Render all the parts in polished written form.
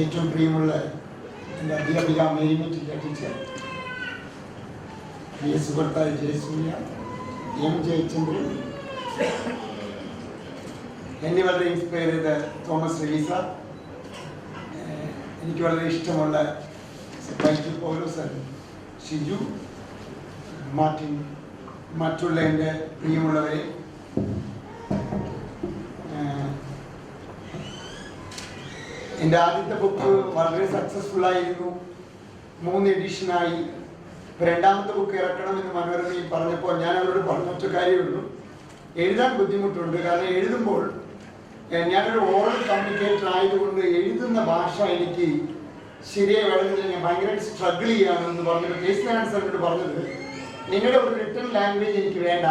ഏറ്റവും പ്രിയമുള്ള എൻ്റെ അധ്യാപിക മേരിമറ്റിൻ്റെ ടീച്ചർ, പ്രിയ സുഹൃത്തായ ജയസൂര്യ, എം ജയചന്ദ്രൻ, എന്നെ വളരെ ഇൻസ്പയർ ചെയ്ത തോമസ് റെലീസ, എനിക്ക് വളരെ ഇഷ്ടമുള്ള വൈദ്യു പൗലോസ്, ഷിജു, മാർട്ടിൻ, മറ്റുള്ള എൻ്റെ പ്രിയമുള്ളവരെ, എൻ്റെ ആദ്യത്തെ ബുക്ക് വളരെ സക്സസ്ഫുൾ ആയിരുന്നു. 3 എഡിഷനായി. ഇപ്പോൾ രണ്ടാമത്തെ ബുക്ക് ഇറക്കണമെന്ന് മനോരമയിൽ പറഞ്ഞപ്പോൾ ഞാൻ അവരോട് പറഞ്ഞൊറ്റ കാര്യമുള്ളൂ, എഴുതാൻ ബുദ്ധിമുട്ടുണ്ട്. കാരണം എഴുതുമ്പോൾ ഞാനൊരു ഓറൽ കമ്മ്യൂണിക്കേറ്റർ ആയതുകൊണ്ട് എഴുതുന്ന ഭാഷ എനിക്ക് ശരിയായി വളരുന്നില്ല, ഞാൻ ഭയങ്കരമായിട്ട് സ്ട്രഗിൾ ചെയ്യാമെന്ന് പറഞ്ഞിട്ട് കേസ്നാരായണ സാറിനോട് പറഞ്ഞത്, നിങ്ങളുടെ ഒരു റിട്ടൺ ലാംഗ്വേജ് എനിക്ക് വേണ്ട,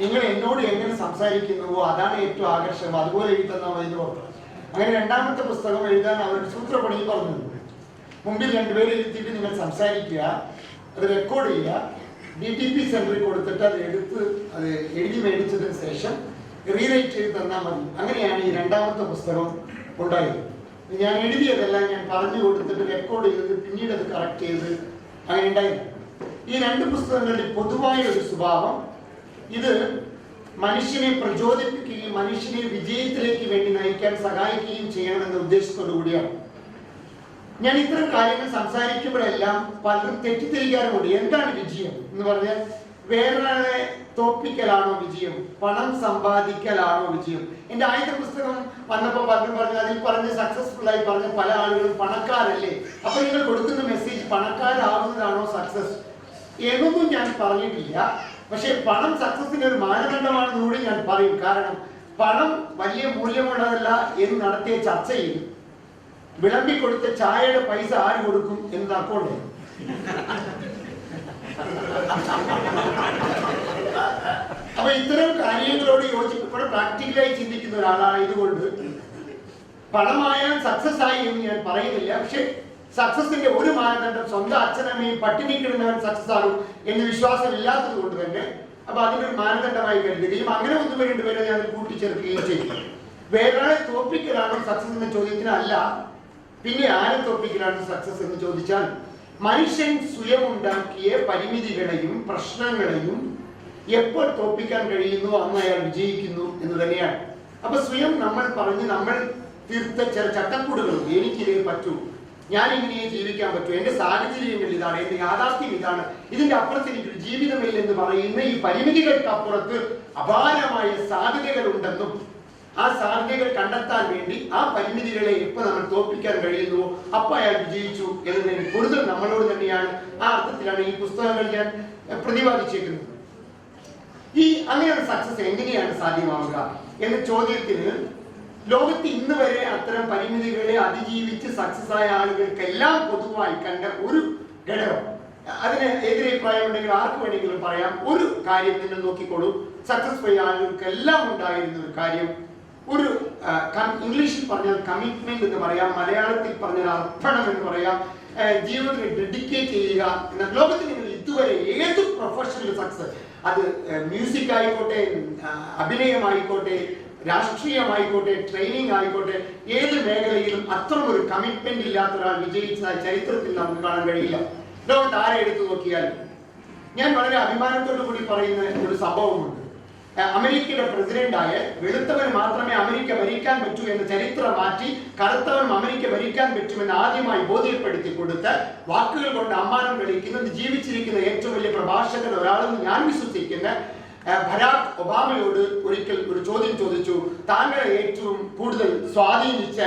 നിങ്ങൾ എന്നോട് എങ്ങനെ സംസാരിക്കുന്നുവോ അതാണ് ഏറ്റവും ആകർഷകം, അതുപോലെ എഴുതുന്ന മതി പറഞ്ഞു. അങ്ങനെ രണ്ടാമത്തെ പുസ്തകം എഴുതാൻ അവരുടെ സൂത്രപ്പണി പറഞ്ഞു. മുമ്പിൽ 2 പേര് എഴുതിയിട്ട് നിങ്ങൾ സംസാരിക്കുക, അത് റെക്കോർഡ് ചെയ്യുക, DTP സെന്ററിൽ കൊടുത്തിട്ട് അത് എഴുതി മേടിച്ചതിന് ശേഷം റീറൈറ്റ് ചെയ്ത് തന്നാൽ മതി. അങ്ങനെയാണ് ഈ രണ്ടാമത്തെ പുസ്തകം ഉണ്ടായത്. ഞാൻ എഴുതിയതെല്ലാം ഞാൻ പറഞ്ഞു കൊടുത്തിട്ട് റെക്കോർഡ് ചെയ്ത് പിന്നീട് അത് കറക്റ്റ് ചെയ്ത് അങ്ങനെ ഉണ്ടായിരുന്നു. ഈ 2 പുസ്തകങ്ങളുടെ പൊതുവായ ഒരു സ്വഭാവം, ഇത് മനുഷ്യനെ പ്രചോദിപ്പിക്കുകയും മനുഷ്യനെ വിജയത്തിലേക്ക് വേണ്ടി നയിക്കാൻ സഹായിക്കുകയും ചെയ്യണമെന്ന ഉദ്ദേശത്തോടു കൂടിയാണ്. ഞാൻ ഇത്തരം കാര്യങ്ങൾ സംസാരിക്കുമ്പോഴെല്ലാം പലരും തെറ്റിദ്ധരിക്കാറുമുണ്ട്. എന്താണ് വിജയം എന്ന് പറഞ്ഞാൽ വേറൊരാളെ തോൽപ്പിക്കലാണോ വിജയം, പണം സമ്പാദിക്കലാണോ വിജയം? എൻ്റെ ആദ്യത്തെ പുസ്തകം വന്നപ്പോൾ പലരും പറഞ്ഞു, അതിൽ പറഞ്ഞ് സക്സസ്ഫുൾ ആയി പറഞ്ഞ പല ആളുകളും പണക്കാരല്ലേ, അപ്പൊ നിങ്ങൾ കൊടുക്കുന്ന മെസ്സേജ് പണക്കാരാകുന്നതാണോ സക്സസ് എന്നൊന്നും ഞാൻ പറഞ്ഞിട്ടില്ല. പക്ഷെ പണം സക്സസിന്റെ ഒരു മാനദണ്ഡമാണെന്ന് കൂടി ഞാൻ പറയും. കാരണം പണം വലിയ മൂല്യമുള്ളതല്ല എന്ന് നടത്തിയ ചർച്ചയിൽ വിളമ്പിക്കൊടുത്ത ചായയുടെ പൈസ ആര് കൊടുക്കും എന്ന് തർക്കമുണ്ട്. അപ്പൊ ഇത്തരം കാര്യങ്ങളോട് യോജിപ്പിപ്പോൾ പ്രാക്ടിക്കലായി ചിന്തിക്കുന്ന ഒരാളായതുകൊണ്ട് പണമായാൽ സക്സസ് ആയി എന്ന് ഞാൻ പറയുന്നില്ല. പക്ഷെ സക്സസിന്റെ ഒരു മാനദണ്ഡം സ്വന്തം അച്ഛനമ്മയും പട്ടിണി കിടന്നവൻ സക്സസ് ആകും എന്ന് വിശ്വാസം ഇല്ലാത്തത് കൊണ്ട് തന്നെ അപ്പൊ അതിന്റെ ഒരു മാനദണ്ഡമായി കരുതുകയും അങ്ങനെ 1-2 പേരെ ഞാൻ കൂട്ടിച്ചേർക്കുകയും ചെയ്യും. വേറൊരാളെ തോൽപ്പിക്കലാണോ സക്സസ് എന്ന ചോദ്യത്തിന് അല്ല, പിന്നെ ആരെ തോൽപ്പിക്കലാണ് സക്സസ് എന്ന് ചോദിച്ചാൽ മനുഷ്യൻ സ്വയം ഉണ്ടാക്കിയ പരിമിതികളെയും പ്രശ്നങ്ങളെയും എപ്പോൾ തോൽപ്പിക്കാൻ കഴിയുന്നു അന്ന് അയാൾ വിജയിക്കുന്നു എന്ന് തന്നെയാണ്. അപ്പൊ സ്വയം നമ്മൾ പറഞ്ഞ് നമ്മൾ തീർത്ത ചില ചട്ടക്കൂടുകളും, എനിക്കിതേ പറ്റൂ, ഞാൻ ഇങ്ങനെയേ ജീവിക്കാൻ പറ്റൂ, എന്റെ സാഹചര്യങ്ങൾ ഇതാണ്, എന്റെ യാഥാർത്ഥ്യം ഇതാണ്, ഇതിന്റെ അപ്പുറത്ത് എനിക്കൊരു ജീവിതമില്ല എന്ന് പറയുന്ന ഈ പരിമിതികൾക്കപ്പുറത്ത് അപാരമായ സാധ്യതകൾ ഉണ്ടെന്നും ആ സാധ്യതകൾ കണ്ടെത്താൻ വേണ്ടി ആ പരിമിതികളെ എപ്പോൾ നമ്മൾ തോൽപ്പിക്കാൻ കഴിയുന്നുവോ അപ്പൊ അയാൾ വിജയിച്ചു എന്നതിന് കൂടുതൽ നമ്മളോട് തന്നെയാണ്. ആ അർത്ഥത്തിലാണ് ഈ പുസ്തകങ്ങൾ ഞാൻ പ്രതിപാദിച്ചേക്കുന്നത്. ഈ അങ്ങനെയുള്ള സക്സസ് എങ്ങനെയാണ് സാധ്യമാവുക എന്ന ചോദ്യത്തിന് ലോകത്ത് ഇന്ന് വരെ അത്തരം പരിമിതികളെ അതിജീവിച്ച് സക്സസ് ആയ ആളുകൾക്കെല്ലാം പൊതുവായി കണ്ട ഒരു ഘടകം, അതിന് എതിരഭിപ്രായം ഉണ്ടെങ്കിൽ ആർക്ക് വേണമെങ്കിലും പറയാം, ഒരു കാര്യം നിങ്ങൾ നോക്കിക്കോളൂ. സക്സസ്ഫുൾ ആളുകൾക്കെല്ലാം ഉണ്ടായിരുന്ന ഒരു കാര്യം, ഒരു ഇംഗ്ലീഷിൽ പറഞ്ഞാൽ കമ്മിറ്റ്മെന്റ് എന്ന് പറയാം, മലയാളത്തിൽ പറഞ്ഞാൽ അർപ്പണം എന്ന് പറയാം, ജീവിതത്തിന് ഡെഡിക്കേറ്റ് ചെയ്യുക എന്ന. ലോകത്തിൽ നിങ്ങൾ ഇതുവരെ ഏത് പ്രൊഫഷണൽ സക്സസ്, അത് മ്യൂസിക് ആയിക്കോട്ടെ, അഭിനയമായിക്കോട്ടെ, രാഷ്ട്രീയമായിക്കോട്ടെ, ട്രെയിനിങ് ആയിക്കോട്ടെ, ഏത് മേഖലയിലും അത്തരം ഒരു കമ്മിറ്റ്മെന്റ് ഇല്ലാത്ത ഒരാൾ വിജയിച്ചതായി ചരിത്രത്തിൽ നമുക്ക് കാണാൻ കഴിയില്ല. ലോകത്ത് ആരെ എടുത്തു നോക്കിയാലും. ഞാൻ വളരെ അഭിമാനത്തോടു കൂടി പറയുന്ന ഒരു സംഭവമുണ്ട്. അമേരിക്കയുടെ പ്രസിഡന്റായ വെളുത്തവന് മാത്രമേ അമേരിക്ക ഭരിക്കാൻ പറ്റൂ എന്ന ചരിത്രം മാറ്റി കറുത്തവനും അമേരിക്ക ഭരിക്കാൻ പറ്റുമെന്ന് ആദ്യമായി ബോധ്യപ്പെടുത്തി കൊടുത്ത് വാക്കുകൾ കൊണ്ട് അമ്മാനം കളിക്കുന്ന ജീവിച്ചിരിക്കുന്ന ഏറ്റവും വലിയ പ്രഭാഷകൻ ഒരാളെന്ന് ഞാൻ വിശ്വസിക്കുന്ന ബരാക് ഒബാമയോട് ഒരിക്കൽ ഒരു ചോദ്യം ചോദിച്ചു, താങ്കളെ ഏറ്റവും കൂടുതൽ സ്വാധീനിച്ച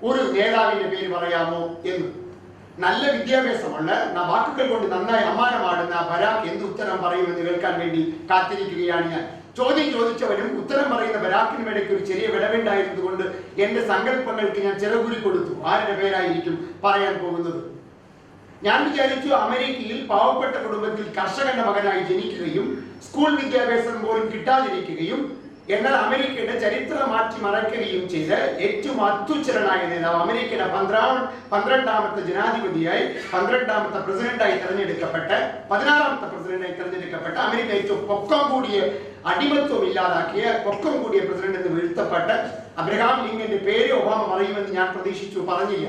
ഒരു നേതാവിന്റെ പേര് പറയാമോ എന്ന്. നല്ല വിദ്യാഭ്യാസമുള്ള വാക്കുകൾ കൊണ്ട് നന്നായി അമ്മാനമാടുന്ന ബരാക് എന്ത് ഉത്തരം പറയുമെന്ന് കേൾക്കാൻ വേണ്ടി കാത്തിരിക്കുകയാണ് ഞാൻ. ചോദ്യം ചോദിച്ചവനും ഉത്തരം പറയുന്ന ബരാക്കിനും ഇടയ്ക്ക് ഒരു ചെറിയ വിടവുണ്ടായിരുന്നത് കൊണ്ട് എന്റെ സങ്കല്പങ്ങൾക്ക് ഞാൻ ചിറകുരി കൊടുത്തു ആരുടെ പേരായിരിക്കും പറയാൻ പോകുന്നത്. ഞാൻ വിചാരിച്ചു അമേരിക്കയിൽ പാവപ്പെട്ട കുടുംബത്തിൽ കർഷകന്റെ മകനായി ജനിക്കുകയും സ്കൂൾ വിദ്യാഭ്യാസം പോലും കിട്ടാതിരിക്കുകയും എന്നാൽ അമേരിക്കയുടെ ചരിത്രം മാറ്റി മറയ്ക്കുകയും ചെയ്ത് ഏറ്റവും അത്യുച്ചരനായ നേതാവ്, അമേരിക്കയുടെ 12ാമത്തെ ജനാധിപതിയായി 12ാമത്തെ പ്രസിഡന്റായി തെരഞ്ഞെടുക്കപ്പെട്ട് 16ാമത്തെ പ്രസിഡന്റായി തെരഞ്ഞെടുക്കപ്പെട്ട അമേരിക്ക ഏറ്റവും പൊക്കം കൂടിയ അടിമത്വം ഇല്ലാതാക്കിയ പൊക്കം കൂടിയ പ്രസിഡന്റ് എന്ന് വീഴ്ത്തപ്പെട്ട് അബ്രഹാം ലിങ്കന്റെ പേര് ഒബാമ പറയുമെന്ന് ഞാൻ പ്രതീക്ഷിച്ചു, പറഞ്ഞില്ല.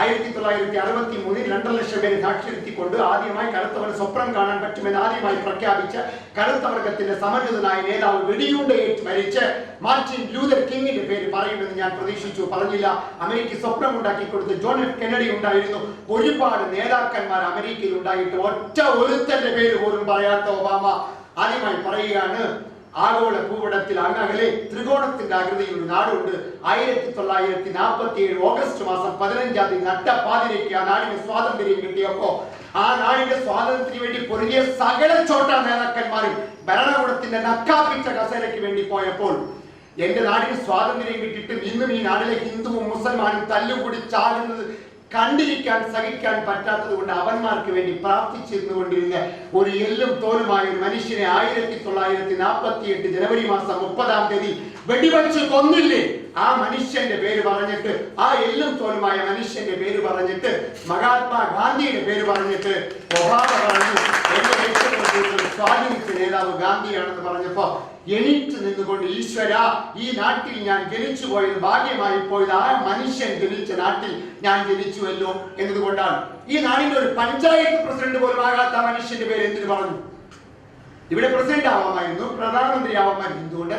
1963 2.5 ലക്ഷം പേരെ സാക്ഷരത്തിക്കൊണ്ട് ആദ്യമായി കറുത്തവന് സ്വപ്നം കാണാൻ പറ്റുമെന്ന് ആദ്യമായി പ്രഖ്യാപിച്ച കറുത്തവർഗത്തിന്റെ സമർജിതനായ നേതാവ് വെടിയുണ്ടയേറ്റ് മരിച്ച് മാർട്ടിൻ ലൂതർ കിങ്ങിന്റെ പേര് പറയുമെന്ന് ഞാൻ പ്രതീക്ഷിച്ചു. പറഞ്ഞില്ല. അമേരിക്ക സ്വപ്നം ഉണ്ടാക്കി കൊടുത്ത് ജോൺ എഫ് കെന്നഡി ഉണ്ടായിരുന്നു. ഒരുപാട് നേതാക്കന്മാർ അമേരിക്കയിൽ ഉണ്ടായിട്ട് ഒറ്റ ഒരുത്തന്റെ പേര് പോലും പറയാത്ത ഒബാമ ആദ്യമായി പറയുകയാണ്, ആഗോള ഭൂപടത്തിൽ അങ്ങകലെ ത്രികോണത്തിന്റെ ആകൃതിയിൽ ഒരു നാടുണ്ട്. 1947 ഓഗസ്റ്റ് മാസം 15-ാം തീയതി നട്ടപ്പാതിരയ്ക്ക് ആ നാടിന് സ്വാതന്ത്ര്യം കിട്ടിയപ്പോ ആ നാടിന്റെ സ്വാതന്ത്ര്യത്തിന് വേണ്ടി പൊരുതിയ സകല ചോട്ടാ നേതാക്കന്മാരും ഭരണകൂടത്തിന്റെ നക്കാപ്പിച്ച കസേരയ്ക്ക് വേണ്ടി പോയപ്പോൾ എന്റെ നാടിന് സ്വാതന്ത്ര്യം കിട്ടിയിട്ടും ഇന്നും ഈ നാട്ടിലെ ഹിന്ദുവും മുസൽമാനും തല്ലുകൂടി ചാകുന്നത് കണ്ടിരിക്കാൻ സഹിക്കാൻ പറ്റാത്തത് കൊണ്ട് അവന്മാർക്ക് വേണ്ടി പ്രാർത്ഥിച്ചിരുന്നു കൊണ്ടിരുന്ന ഒരു എല്ലും തോലുമായ ഒരു മനുഷ്യനെ 1948 ജനുവരി മാസം 30-ാം തീയതി വെടിവെച്ച് കൊന്നില്ലേ? ആ മനുഷ്യന്റെ പേര് പറഞ്ഞിട്ട്, ആ എല്ലും തോലുമായ മനുഷ്യന്റെ പേര് പറഞ്ഞിട്ട്, മഹാത്മാഗാന്ധിയുടെ പേര് പറഞ്ഞിട്ട് ഒബാമ പറഞ്ഞു എന്റെ ഏറ്റവും സ്വാധീനിച്ച നേതാവ് ഗാന്ധിയാണെന്ന് പറഞ്ഞപ്പോ എണീറ്റ് നിന്നുകൊണ്ട്, ഈശ്വര, ഈ നാട്ടിൽ ഞാൻ ജനിച്ചു പോയത് ഭാഗ്യമായി പോയത്, ആ മനുഷ്യൻ ജനിച്ച നാട്ടിൽ ഞാൻ ജനിച്ചുവല്ലോ എന്നതുകൊണ്ടാണ്. ഈ നാടിന്റെ ഒരു പഞ്ചായത്ത് പ്രസിഡന്റ് പോലും ആകാത്ത ആ മനുഷ്യന്റെ പേര് എന്തിനു പറഞ്ഞു? ഇവിടെ പ്രസിഡന്റ് ആവാമായിരുന്നു, പ്രധാനമന്ത്രി ആവാമായിരുന്നു. എന്തുകൊണ്ട്?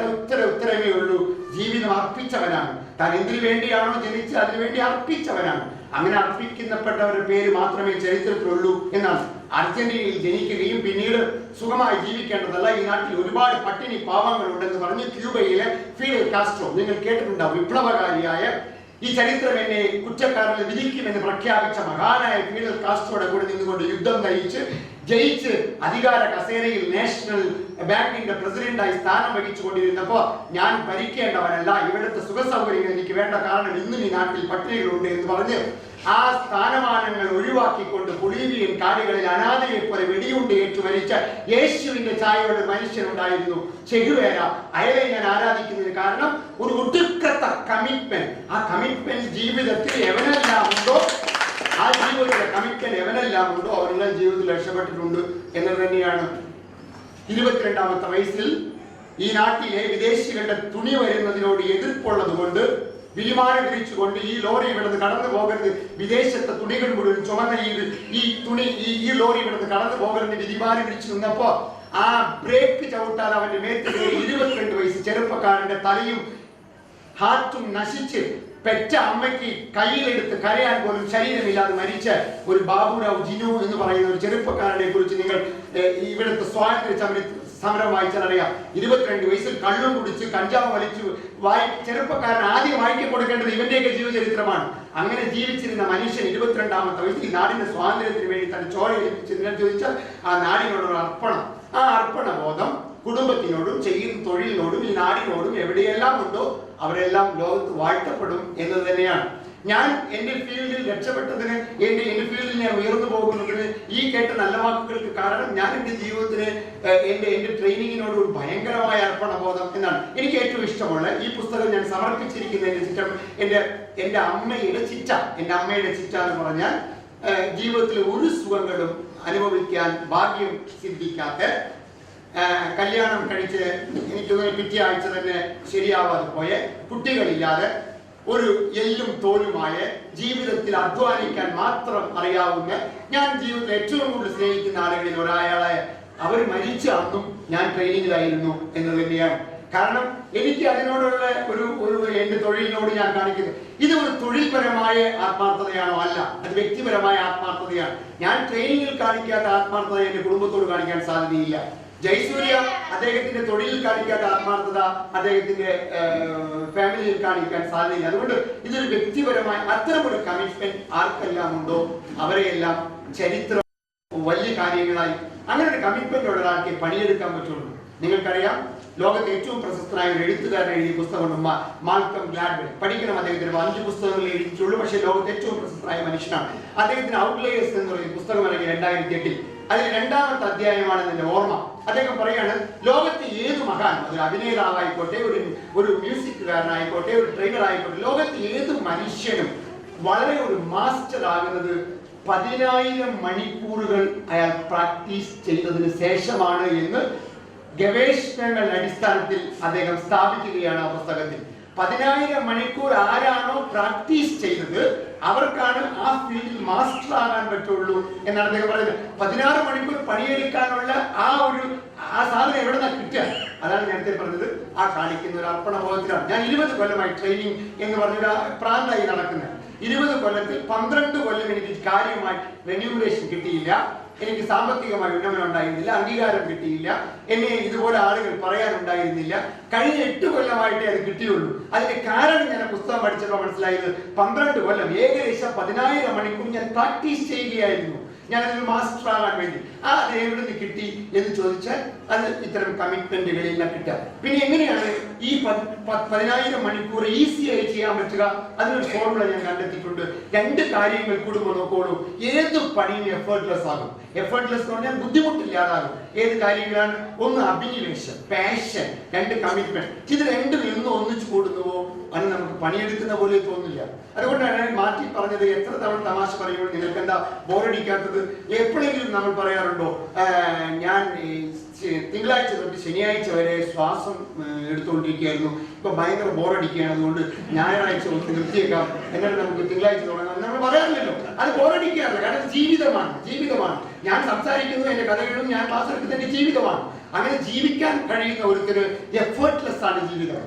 ഉത്തരമേ ഉള്ളൂ, ജീവിതം അർപ്പിച്ചവനാണ്. താൻ എന്തിനു വേണ്ടിയാണോ ജനിച്ചത് അതിനു വേണ്ടി അർപ്പിച്ചവനാണ്. അങ്ങനെ അർപ്പിക്കപ്പെട്ടവരുടെ പേര് മാത്രമേ ചരിത്രത്തിലുള്ളൂ എന്നാണ്. അർജന്റീനയിൽ ജനിക്കുകയും പിന്നീട് സുഖമായി ജീവിക്കേണ്ടതല്ല, ഈ നാട്ടിൽ ഒരുപാട് പട്ടിണി പാവങ്ങൾ ഉണ്ടെന്ന് പറഞ്ഞ് ക്യൂബയിലെ ഫിഡൽ കാസ്ട്രോ, നിങ്ങൾ കേട്ടിട്ടുണ്ടാവും, വിപ്ലവകാരിയായ, ഈ ചരിത്രം എന്നെ കുറ്റക്കാരനെ വിധിക്കുമെന്ന് പ്രഖ്യാപിച്ച മഹാനായ ഫിഡൽ കാസ്ട്രോയുടെ കൂടെ നിന്നുകൊണ്ട് യുദ്ധം നയിച്ച് ജയിച്ച് അധികാര കസേരയിൽ നാഷണൽ ബാങ്കിന്റെ പ്രസിഡന്റായി സ്ഥാനം വഹിച്ചുകൊണ്ടിരുന്നപ്പോ ഞാൻ ഭരിക്കേണ്ടവനല്ല, ഇവിടുത്തെ സുഖസൗകര്യങ്ങൾ എനിക്ക് വേണ്ട, കാരണം ഇന്നും ഈ നാട്ടിൽ പട്ടിണികളുണ്ട് എന്ന് പറഞ്ഞ് ആ സ്ഥാനമാനങ്ങൾ ഒഴിവാക്കിക്കൊണ്ട് ബൊളീവിയൻ കാടുകളിൽ അനാഥയെ പോലെ വെടിയുണ്ട് ഏറ്റു മരിച്ച യേശുവിന്റെ ഛായയുള്ള മനുഷ്യനുണ്ടായിരുന്നു, ചെഗുവേര. അയാളെ ഞാൻ ആരാധിക്കുന്നതിന് കാരണം ഒരു ഒടുക്കത്ത കമ്മിറ്റ്മെന്റ്. ആ കമ്മിറ്റ്മെന്റ് ജീവിതത്തിൽ എവനെല്ലാം ഉണ്ടോ, ആ ജീവിതത്തിലെ കമ്മിറ്റ്മെന്റ് എവനെല്ലാം ഉണ്ടോ അവരെല്ലാം ജീവിതത്തിൽ രക്ഷപ്പെട്ടിട്ടുണ്ട് എന്നത് തന്നെയാണ്. 22-ാമത്തെ വയസ്സിൽ ഈ നാട്ടിലെ വിദേശികളുടെ തുണി വരുന്നതിനോട് എതിർപ്പുള്ളത് കൊണ്ട് വിമാനം വിരിച്ചുകൊണ്ട് ഈ ലോറി ഇവിടുന്ന് കടന്നു പോകരുത്, വിദേശത്തെ തുണികൾ മുഴുവൻ ചുമന്ന ഈ ലോറി ഇവിടുന്ന് കടന്നു പോകരുത് വിമാനം വിരിച്ചു നിന്നപ്പോ ആ ബ്രേക്ക് ചവിട്ടാൻ അവന്റെ മേത്തിൽ 22 വയസ്സ് ചെറുപ്പക്കാരന്റെ തലയും ഹാർട്ടും നശിച്ച് പെറ്റ അമ്മയ്ക്ക് കയ്യിലെടുത്ത് കരയാൻ പോലും ശരീരമില്ലാതെ മരിച്ച ഒരു ബാബുരാവ് ജിനു എന്ന് പറയുന്ന ഒരു ചെറുപ്പക്കാരനെ കുറിച്ച് നിങ്ങൾ ഇവിടുത്തെ സ്വാതന്ത്ര്യ സമരം വായിച്ചാൽ അറിയാം. 22 വയസ്സിൽ കള്ളും കുടിച്ച് കഞ്ചാവ് വലിച്ചു ചെറുപ്പക്കാരൻ ആദ്യം വായിക്കാൻ കൊടുക്കേണ്ടത് ഇവന്റെയൊക്കെ ജീവചരിത്രമാണ്. അങ്ങനെ ജീവിച്ചിരുന്ന മനുഷ്യൻ 22-ാമത്തെ വയസ്സിൽ നാടിന്റെ സ്വാതന്ത്ര്യത്തിന് വേണ്ടി തന്നെ ചോരയിപ്പിച്ചതിനെ ചോദിച്ചാൽ ആ നാടിനോടുള്ള അർപ്പണം, ആ അർപ്പണബോധം കുടുംബത്തിനോടും ചെയ്യുന്ന തൊഴിലിനോടും ഈ നാടിനോടും എവിടെയെല്ലാം ഉണ്ടോ അവരെല്ലാം ലോകത്ത് വാഴ്ത്തപ്പെടും എന്നത് തന്നെയാണ്. ഞാൻ എന്റെ ഫീൽഡിൽ രക്ഷപ്പെട്ടതിന്, എന്റെ ഫീൽഡിൽ ഞാൻ ഉയർന്നു പോകുന്നതിന് ഈ കേട്ട നല്ല വാക്കുകൾക്ക് കാരണം ഞാൻ എന്റെ ജീവിതത്തിന് എന്റെ ട്രെയിനിങ്ങിനോട് ഒരു ഭയങ്കരമായ അർപ്പണബോധം എന്നാണ്. എനിക്ക് ഏറ്റവും ഇഷ്ടമുള്ള ഈ പുസ്തകം ഞാൻ സമർപ്പിച്ചിരിക്കുന്നതിന്റെ ചിത്രം എന്റെ അമ്മയുടെ ചിറ്റ. എന്റെ അമ്മയുടെ ചിറ്റ എന്ന് പറഞ്ഞാൽ ജീവിതത്തിലെ ഒരു സുഖങ്ങളും അനുഭവിക്കാൻ ഭാഗ്യം സിദ്ധിക്കാത്ത, കല്യാണം കഴിച്ച് എനിക്ക് പിറ്റേ ആഴ്ച തന്നെ ശരിയാവാതെ പോയ, കുട്ടികളില്ലാതെ, ഒരു എല്ലും തോലുമായ, ജീവിതത്തിൽ അധ്വാനിക്കാൻ മാത്രം അറിയാവുന്ന, ഞാൻ ജീവിതത്തിൽ ഏറ്റവും കൂടുതൽ സ്നേഹിക്കുന്ന ആളുകളിൽ ഒരാളെ അവർ മരിച്ച അന്നും ഞാൻ ട്രെയിനിങ്ങിലായിരുന്നു എന്ന് തന്നെയാണ്. കാരണം എനിക്ക് അതിനോടുള്ള ഒരു എന്റെ തൊഴിലിനോട് ഞാൻ കാണിക്കുന്നത് ഇത് ഒരു തൊഴിൽപരമായ ആത്മാർത്ഥതയാണോ? അല്ല, അത് വ്യക്തിപരമായ ആത്മാർത്ഥതയാണ്. ഞാൻ ട്രെയിനിങ്ങിൽ കാണിക്കാത്ത ആത്മാർത്ഥത എന്റെ കുടുംബത്തോട് കാണിക്കാൻ സാധ്യതയില്ല. ജയസൂര്യ അദ്ദേഹത്തിന്റെ തൊഴിലിൽ കാണിക്കാത്ത ആത്മാർത്ഥത അദ്ദേഹത്തിന്റെ ഫാമിലിയിൽ കാണിക്കാൻ സാധ്യതയില്ല. അതുകൊണ്ട് ഇതൊരു വ്യക്തിപരമായ അത്തരമൊരു കമ്മിറ്റ്മെന്റ് ആർക്കെല്ലാം ഉണ്ടോ അവരെയെല്ലാം ചരിത്രം വലിയ കാര്യങ്ങളായി, അങ്ങനെ ഒരു കമ്മിറ്റ്മെന്റ് ഉള്ള ഒരാൾക്ക് പണിയെടുക്കാൻ പറ്റുള്ളൂ. നിങ്ങൾക്കറിയാം, ലോകത്തെ ഏറ്റവും പ്രശസ്തനായ ഒരു എഴുത്തുകാരൻ എഴുതിയ പുസ്തകമുണ്ട്, മാൽക്കം ഗ്ലാഡ്വെൽ. പഠിക്കണം, അദ്ദേഹത്തിന് 5 പുസ്തകങ്ങൾ എഴുതിയിട്ടുള്ളൂ, പക്ഷേ ലോകത്തെ ഏറ്റവും പ്രശസ്തനായ മനുഷ്യനാണ്. അദ്ദേഹത്തിന് ഔട്ട്ലയേഴ്സ് എന്ന് പറയുന്ന പുസ്തകം ഇറങ്ങി 2008. അതിൽ 2-ാമത്തെ അധ്യായമാണ് എന്റെ ഓർമ്മ. അദ്ദേഹം പറയാണ്, ലോകത്തെ ഏത് മഹാൻ, ഒരു അഭിനേതാവായിക്കോട്ടെ, ഒരു മ്യൂസിക്കുകാരനായിക്കോട്ടെ, ഒരു ട്രെയിനർ ആയിക്കോട്ടെ, ലോകത്തെ ഏത് മനുഷ്യനും വളരെ ഒരു മാസ്റ്റർ ആകുന്നത് 10,000 മണിക്കൂറുകൾ അയാൾ പ്രാക്ടീസ് ചെയ്തതിന് ശേഷമാണ് എന്ന് ഗവേഷണങ്ങളുടെ അടിസ്ഥാനത്തിൽ അദ്ദേഹം സ്ഥാപിക്കുകയാണ് ആ പുസ്തകത്തിൽ. 10,000 മണിക്കൂർ ആരാണോ പ്രാക്ടീസ് ചെയ്തത് അവർക്കാണ് ആ ഫീൽഡിൽ മാസ്റ്റർ ആകാൻ പറ്റുള്ളൂ എന്നാണ് അദ്ദേഹം പറയുന്നത്. 16 മണിക്കൂർ പണിയെടുക്കാനുള്ള ആ സാധനം എവിടെ നിന്നാണ് കിട്ടുക? അതാണ് നേരത്തെ പറഞ്ഞത്, ആ കാണിക്കുന്ന ഒരു അർപ്പണബോധത്തിലാണ്. ഞാൻ 20 കൊല്ലമായി ട്രെയിനിങ് എന്ന് പറഞ്ഞൊരു പ്രാന്തായി നടക്കുന്നത്. 20 കൊല്ലത്തിൽ 12 കൊല്ലം എനിക്ക് കാര്യമായി റെന്യൂമറേഷൻ കിട്ടിയില്ല, എനിക്ക് സാമ്പത്തികമായി ഉന്നമനം ഉണ്ടായിരുന്നില്ല, അംഗീകാരം കിട്ടിയില്ല, എന്നെ ഇതുപോലെ ആളുകൾ പറയാനുണ്ടായിരുന്നില്ല. കഴിഞ്ഞ 8 കൊല്ലമായിട്ടേ അത് കിട്ടിയുള്ളൂ. അതിന്റെ കാരണം ഞാൻ പുസ്തകം പഠിച്ചപ്പോൾ മനസ്സിലായത്, 12 കൊല്ലം ഏകദേശം 10,000 മണിക്കൂർ ഞാൻ പ്രാക്ടീസ് ചെയ്യുകയായിരുന്നു ഞാനൊരു മാസ്റ്റർ ആകാൻ വേണ്ടി. അത് എവിടെ നിന്ന് കിട്ടി എന്ന് ചോദിച്ചാൽ അത് ഇത്തരം കമ്മിറ്റ്മെന്റുകളെല്ലാം കിട്ടുക. പിന്നെ എങ്ങനെയാണ് ഈ 10,000 മണിക്കൂർ ഈസിയായി ചെയ്യാൻ പറ്റുക? അതിനൊരു ഫോർമുല ഞാൻ കണ്ടെത്തിയിട്ടുണ്ട്. 2 കാര്യങ്ങൾ കൂടുമ്പോൾ നോക്കോളൂ, ഏത് പണിയും എഫേർട്ട്ലെസ് ആകും. എഫേർട്ട്ലെസ് എന്ന് പറഞ്ഞാൽ ബുദ്ധിമുട്ടില്ലാതാകും. ഏത് കാര്യങ്ങളാണ്? ഒന്ന് അഭിനിവേശം, പാഷൻ, 2 കമ്മിറ്റ്മെന്റ്. ഇത് രണ്ടും എന്ന് ഒന്നിച്ചു കൂടുന്നുവോ അത് നമുക്ക് പണിയെടുക്കുന്ന പോലെ തോന്നില്ല. അതുകൊണ്ടാണ് മാറ്റി പറഞ്ഞത്. എത്ര തവണ തമാശ പറയുമ്പോൾ നിങ്ങൾക്ക് എന്താ ബോറടിക്കാത്തത്? എപ്പോഴെങ്കിലും നമ്മൾ പറയാറുണ്ടോ, ഞാൻ തിങ്കളാഴ്ച തൊട്ട് ശനിയാഴ്ച വരെ ശ്വാസം എടുത്തുകൊണ്ടിരിക്കുകയായിരുന്നു, ഇപ്പൊ ഭയങ്കര ബോറടിക്കുകയാണ്, അതുകൊണ്ട് ഞായറാഴ്ച ഒന്ന് നിർത്തിയേക്കാം, എന്നിട്ട് നമുക്ക് തിങ്കളാഴ്ച തുടങ്ങാം നമ്മൾ പറയാറില്ലല്ലോ. അത് ബോറടിക്കാറില്ല, കാരണം ജീവിതമാണ്. ഞാൻ സംസാരിക്കുന്നു, എന്റെ കഥകളും ഞാൻ ക്ലാസ് എടുക്കുന്ന എന്റെ ജീവിതമാണ്. അങ്ങനെ ജീവിക്കാൻ കഴിയുന്ന ഒരുത്തിന് എഫേർട്ട്ലെസ് ആണ് ജീവിതം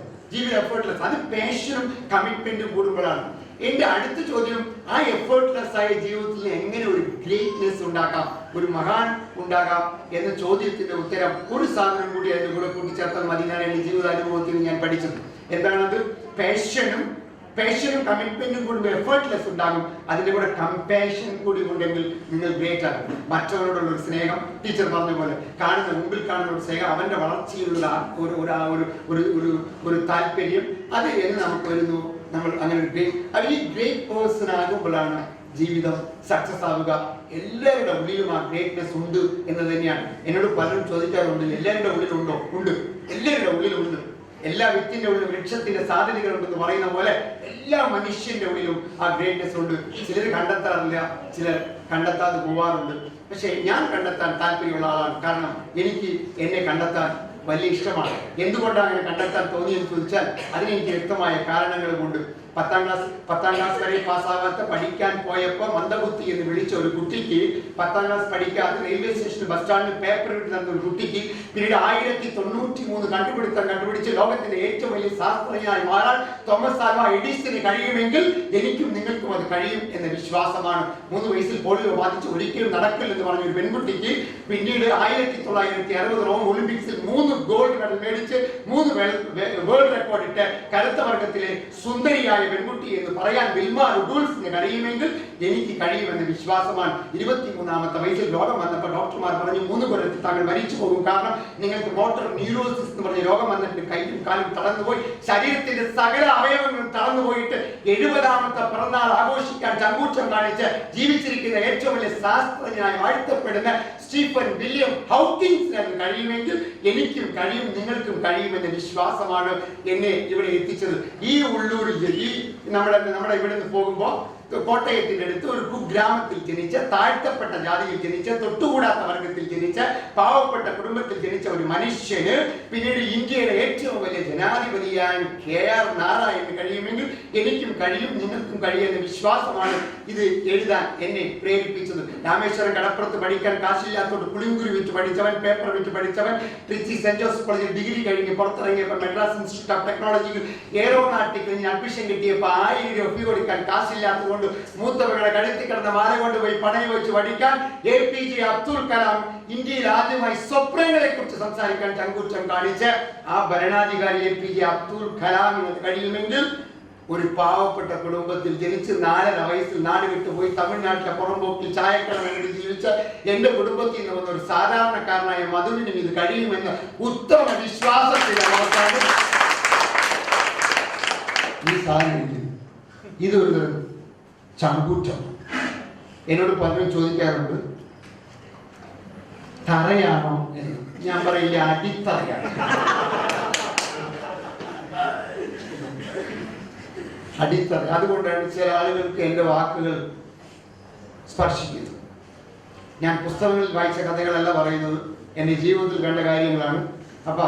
എഫേർട്ട്ലെസ്. അത് പാഷനും കമ്മിറ്റ്മെന്റും കൂടുമ്പോഴാണ്. എന്റെ അടുത്ത ചോദ്യം, ആ എഫേർട്ട്ലെസ് ആയ ജീവിതത്തിൽ എങ്ങനെ ഒരു ഗ്രേറ്റ്നെസ് ഉണ്ടാക്കാം, ഒരു മഹാൻ ഉണ്ടാകാം എന്ന ചോദ്യത്തിന്റെ ഉത്തരം ഒരു സാധനം കൂടി അതിന്റെ കൂടെ കൂട്ടിച്ചേർത്താൽ മതി. ഞാൻ എന്റെ ജീവിതാനുഭവത്തിൽ ഞാൻ പഠിച്ചത് എന്താണത്? പാഷനും കമ്മിറ്റ്മെന്റും കൂടുമ്പോൾ എഫേർട്ട്ലെസ് ഉണ്ടാകും. അതിന്റെ കൂടെ കമ്പാഷൻ കൂടി ഉണ്ടെങ്കിൽ നിങ്ങൾ ഗ്രേറ്റ് ആകും. മറ്റവരോടുള്ള ഒരു സ്നേഹം, ടീച്ചർ പറഞ്ഞ പോലെ മുമ്പിൽ കാണുന്ന ഒരു സ്നേഹം, അവന്റെ വളർച്ചയിലുള്ള ഒരു താല്പര്യം, അത് എന്ന് നമുക്ക് വരുന്നു. നമ്മൾ അങ്ങനെ ഈ ഗ്രേറ്റ് പേഴ്സൺ ആകുമ്പോഴാണ് ജീവിതം സക്സസ് ആവുക. എല്ലാവരുടെ ഉള്ളിലും ആ ഗ്രേറ്റ്നെസ് ഉണ്ട് എന്ന് തന്നെയാണ്. എന്നോട് പലരും ചോദിക്കാറുണ്ട്, എല്ലാവരുടെ ഉള്ളിലുണ്ടോ? ഉണ്ട്, എല്ലാവരുടെ ഉള്ളിലുണ്ട്. എല്ലാ വ്യക്തിന്റെ ഉള്ളിലും വൃക്ഷത്തിന്റെ സാധ്യതകളുണ്ടെന്ന് പറയുന്ന പോലെ എല്ലാ മനുഷ്യന്റെ ഉള്ളിലും ആ ഗ്രേറ്റ്നെസ് ഉണ്ട്. ചിലർ കണ്ടെത്താറില്ല, ചിലർ കണ്ടെത്താതെ പോവാറുണ്ട്. പക്ഷെ ഞാൻ കണ്ടെത്താൻ താല്പര്യമുള്ള ആളാണ്. കാരണം എനിക്ക് എന്നെ കണ്ടെത്താൻ വലിയ ഇഷ്ടമാണ്. എന്തുകൊണ്ടാണ് അങ്ങനെ കണ്ടെത്താൻ തോന്നിയെന്ന് ചോദിച്ചാൽ അതിനെനിക്ക് വ്യക്തമായ കാരണങ്ങൾ കൊണ്ട്. 10ാം ക്ലാസ് വരെ പാസ്സാകാത്ത, പഠിക്കാൻ പോയപ്പോൾ മന്ദബുദ്ധി എന്ന് വിളിച്ച ഒരു കുട്ടിക്ക്, 10ാം ക്ലാസ് പഠിക്കാത്ത റെയിൽവേ സ്റ്റേഷനിൽ ബസ് സ്റ്റാൻഡിൽ പേപ്പർ ഇട്ട് തന്ന ഒരു കുട്ടിക്ക് പിന്നീട് 1093 കണ്ടുപിടിച്ച് ലോകത്തിന്റെ ഏറ്റവും വലിയ ശാസ്ത്രജ്ഞനായി മാറാൻ തോമസ് ആൽവ എഡിസന് കഴിയുമെങ്കിൽ എനിക്കും നിങ്ങൾക്കും അത് കഴിയും എന്ന വിശ്വാസമാണ്. 3 വയസ്സിൽ പോളിയോ ബാധിച്ച് ഒരിക്കലും നടക്കില്ലെന്ന് പറഞ്ഞ ഒരു പെൺകുട്ടിക്ക് പിന്നീട് 1960 റോം ഒളിമ്പിക്സിൽ 3 ഗോൾഡ് മെഡൽ മേടിച്ച് 3 വേൾഡ് റെക്കോർഡ് ഇട്ട് കരുത്ത വർഗത്തിലെ സുന്ദരിയായ പെൺകുട്ടി എന്ന് പറയാൻ വിൽമ റുഡോൾഫിന് കഴിയുമെങ്കിൽ എനിക്ക് കഴിയുമെന്ന വിശ്വാസമാണ്. 23ാമത്തെ വയസ്സിൽ രോഗം വന്നപ്പോൾ ഡോക്ടർമാർ പറഞ്ഞു 3 കൊല്ലത്തിൽ താങ്കൾ മരിച്ചു പോകും, കാരണം നിങ്ങൾക്ക് മോട്ടോർ ന്യൂറോസിസ് എന്ന് പറഞ്ഞ രോഗം വന്നിട്ട് കൈയും കാലും തളർന്നുപോയി, ശരീരത്തിന്റെ സകല അവയവങ്ങളും തളർന്നുപോയിട്ട് 70ാമത്തെ പിറന്നാൾ ആഘോഷിക്കാൻ ചങ്കൂറ്റം കാണിച്ച് ജീവിച്ചിരിക്കുന്ന ഏറ്റവും വലിയ ശാസ്ത്രജ്ഞനായി വാഴ്ത്തപ്പെടുന്ന സ്റ്റീഫൻ വില്യം ഹൗക്കിൻസിന് കഴിയുമെങ്കിൽ എനിക്കും കഴിയും, നിങ്ങൾക്കും കഴിയുമെന്ന വിശ്വാസമാണ് എന്നെ ഇവിടെ എത്തിച്ചത്. ഈ ഉള്ളൂരിൽ നമ്മുടെ ഇവിടെ നിന്ന് പോകുമ്പോൾ കോട്ടയത്തിന്റെ അടുത്ത് ഒരു കുഗ്രാമത്തിൽ ജനിച്ച, താഴ്ത്തപ്പെട്ട ജാതിയിൽ ജനിച്ച, തൊട്ടുകൂടാത്ത വർഗത്തിൽ ജനിച്ച, പാവപ്പെട്ട കുടുംബത്തിൽ ജനിച്ച ഒരു മനുഷ്യന് പിന്നീട് ഇന്ത്യയുടെ ഏറ്റവും വലിയ ജനാധിപതിയായ KR നാരായണന് കഴിയുമെങ്കിൽ എനിക്കും കഴിയും, നിങ്ങൾക്കും കഴിയുന്ന വിശ്വാസമാണ് ഇത് എഴുതാൻ എന്നെ പ്രേരിപ്പിച്ചത്. രാമേശ്വരം കടപ്പുറത്ത് പഠിക്കാൻ കാശില്ലാത്തോട് പുളിങ്കുരു വിറ്റ് പഠിച്ചവൻ, പേപ്പർ വിറ്റ് പഠിച്ചവൻ, ട്രിച്ചി സെന്റ് ജോസഫ് കോളേജിൽ ഡിഗ്രി കഴിഞ്ഞ് പുറത്തിറങ്ങിയപ്പോൾ മദ്രാസ് ഇൻസ്റ്റിറ്റ്യൂട്ട് ഓഫ് ടെക്നോളജിയിൽ എയറോനാട്ടിക്കൽ അഡ്മിഷൻ കിട്ടിയപ്പോൾ 1000 രൂപ ഫീ കൊടുക്കാൻ കാശില്ലാത്തത് മൂത്തവരുടെ കഴുത്തിൽ കിടന്ന മാല കൊണ്ടുപോയി പണയം വെച്ച് പഠിക്കാൻ APJ അബ്ദുൽ കലാം ഇന്ത്യയിൽ ആദ്യമായി സ്വപ്നങ്ങളെ കുറിച്ച് സംസാരിക്കാൻ ചങ്കൂറ്റം കാണിച്ച് ആ ഭരണാധികാരി APJ അബ്ദുൽ കലാമിന് കഴിയുമെങ്കിൽ ഒരു പാവപ്പെട്ട കുടുംബത്തിൽ ജനിച്ച് 4.5 വയസ്സിൽ നാട് വിട്ടുപോയി തമിഴ്നാട്ടിലെ പുറമ്പോക്കിൽ ചായക്കട വേണ്ടി ജീവിച്ച എന്റെ കുടുംബത്തിൽ നിന്ന് വന്ന ഒരു സാധാരണക്കാരനായ മധുവിനും ഇത് കഴിയുമെന്ന് ഉത്തമ വിശ്വാസത്തിലാണ് ഈ സാധനം. ഇതൊരു ചങ്കൂറ്റം. എന്നോട് പലരും ചോദിക്കാറുണ്ട്, തറയാണോ എന്ന്. ഞാൻ പറയില്ല, അടിത്തറയാണ്. അടിത്തറ. അതുകൊണ്ടാണ് ചില ആളുകൾക്ക് എൻ്റെ വാക്കുകൾ സ്പർശിക്കുന്നത്. ഞാൻ പുസ്തകങ്ങളിൽ വായിച്ച കഥകളല്ല പറയുന്നത്, എൻ്റെ ജീവിതത്തിൽ കണ്ട കാര്യങ്ങളാണ്. അപ്പൊ